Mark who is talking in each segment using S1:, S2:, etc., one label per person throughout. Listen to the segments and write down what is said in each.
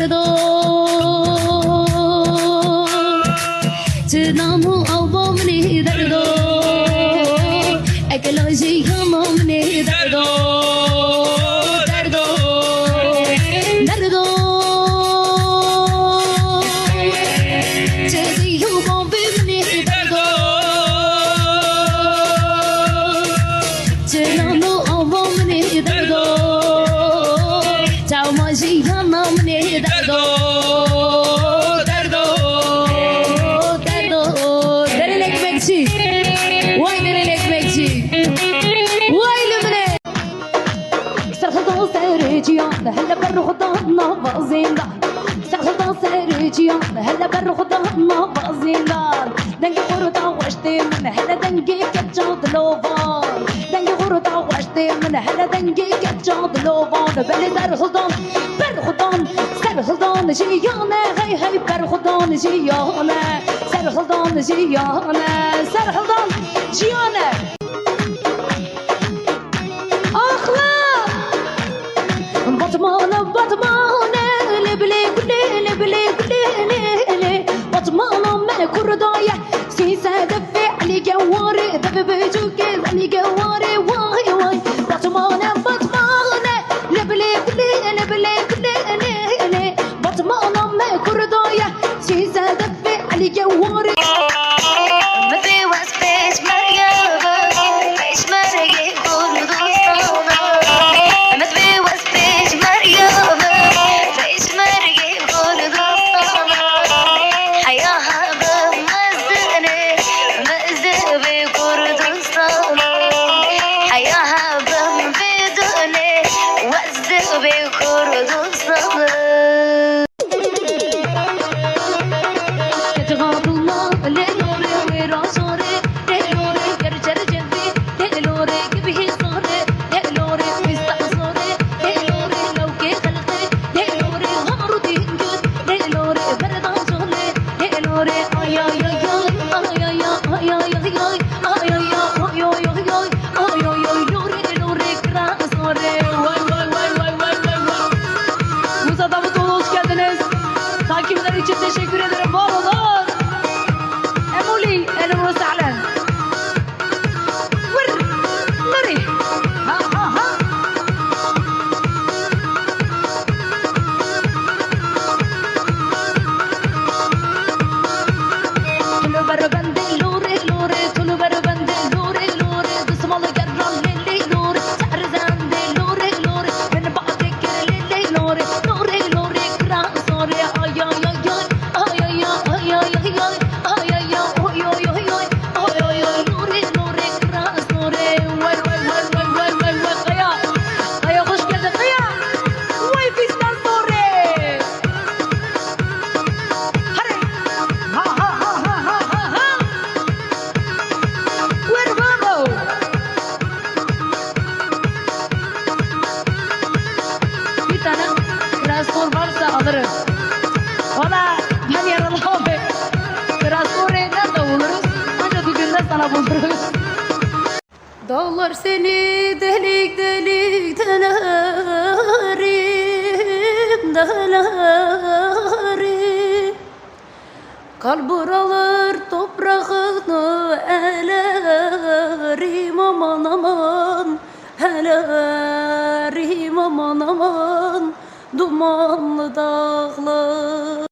S1: derdo Tınamı avbamni derdo Ekoloji hamamni derdo Derdo Derdo Tediyu bombimni derdo Tınamı avbamni derdo Tavmaji hamamni derdo هلا برخضنا بازينا سخطان سرجيان هلا برخضنا بازينا دنگي خوردا واشتي من هلا دنگي كجاد لوفان دنگي خوردا واشتي من هلا دنگي كجاد لوفان بل برخضان سرخضان جيانا هي هي برخضان جيانا سرخضان جيانا سرخضان جيانا بطمانة لبلي بطمانة من كردايا سيسا دفع علي جواري دفع بجوكي علي جواري واي بطمانة لبلي بطمانة من كردايا سيسا دفع علي جواري Teşekkür ederim. Var olun. Emuli, elim sağlam. Vur. Nuri. Ha. Tulu bar bende lore tulu bar bende lore dusmalı garran lele lore sarzande lore beni bağdekir lele lore kran sore ay transport varsa alırım. Valla ben yaralı abi. Transport nerede buluruz? Ancak bir günde sana buluruz. Dağlar seni delik delerim. Kalbur alır toprağını elerim aman elerim aman dumanlı dağlar.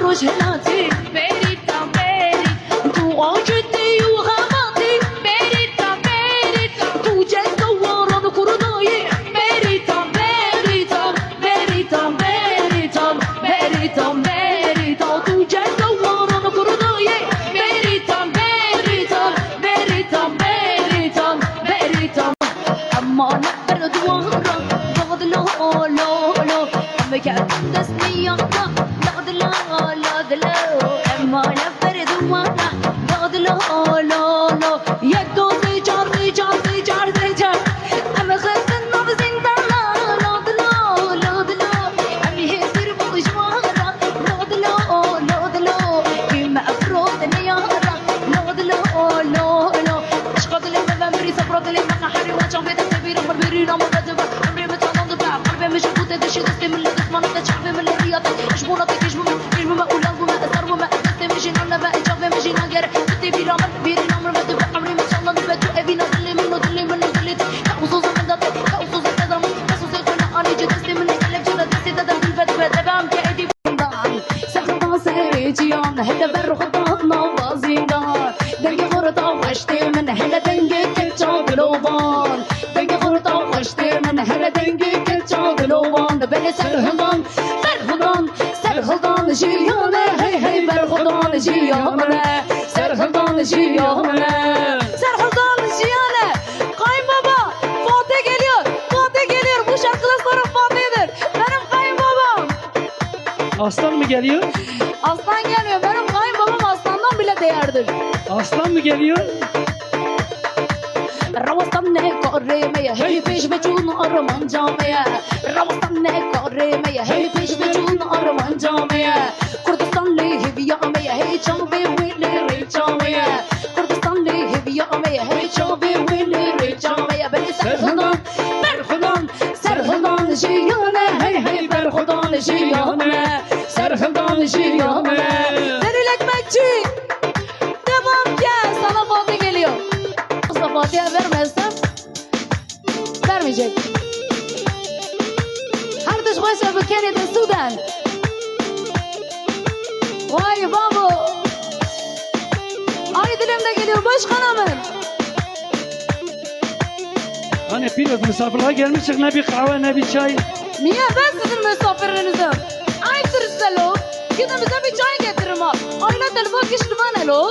S1: روش هلاتي بريتا بريتا تو عجتي وغماتي بريتا بريتا تو جاي دوارة كرداي بريتا بريتا بريتا بريتا بريتا بريتا تو جاي دوارة كرداي بريتا بريتا بريتا بريتا بريتا أما نقدر دوارة بعض لا لا لا أما كان دسني بعض لا لا لا أما نقدر دوارة بعض لا لا لا يدو زيجار زيجار زيجار زيجار أما خسن نبزين لا لا لا لا لا أمي هسير بوجوارة لا لا لا لا كيما أفرود نيارة لا لا لا لا أشقد لي ما بمري صبرت لي ما نحري وجه في تكبير مربري رام بدبا عمري ما تنض بع قلبي مش بوت دشي دستي من اللي ما نتشعب من الرياضة أشبونة تكشم ما أولاد وما أثر وما أدست مشي نلا بقى جاب مشي ناجر تي في رام بيري نمر ما تبع عمري ما شاء الله نبتو أبي نضلي من نضلي من نضلي كأوصوص من ذات كأوصوص كذا كأوصوص كنا أنا جدستي من القلب جل دستي تدم بالبد تبعم كأيدي بندان سخطان سيجيان هدا بر خطانا بازينان دنگي خورتا وشتي من هلا دنگي كتشان بلوبان دنگي خورتا وشتي من هلا دنگي كتشان بلوبان بني سرهدان سرهدان سرهدان جيانا هي هي برهدان جيانا سرهدان جيانا سرهدان جيانا قايم بابا Fatih geliyor Fatih geliyor bu şarkılar sonra Fatih'dir benim kayınbabam
S2: Aslan mı geliyor?
S1: aslan gelmiyor benim kayınbabam aslandan bile değerdir
S2: Aslan mı geliyor?
S1: روستني كريمية هي فيش بتشون أرمان جامية روستني كريمية هي فيش بتشون أرمان جامية كردستان لي هي أمية هي جامي ويلي ريجامية كردستان لي هي أمية هي جامي ويلي ريجامية بني سرهدان برخدان سرهدان جيانا هي هي برخدان جيانا سرهدان جيانا Deri lekmekçi devam gel sana Fatih geliyor Fatih'e vermezsem vermeyecek. Her dış başa bu Kenya'da Sudan. Vay babu. Ay dilimde geliyor başkanımın.
S2: Hani biraz misafirler gelmiştik ne bir kahve ne bir çay.
S1: Niye ben sizin misafirinizim? Ayıptır size lo. Gidin bize bir çay getirin ha. Ayla telefon geçti bana lo.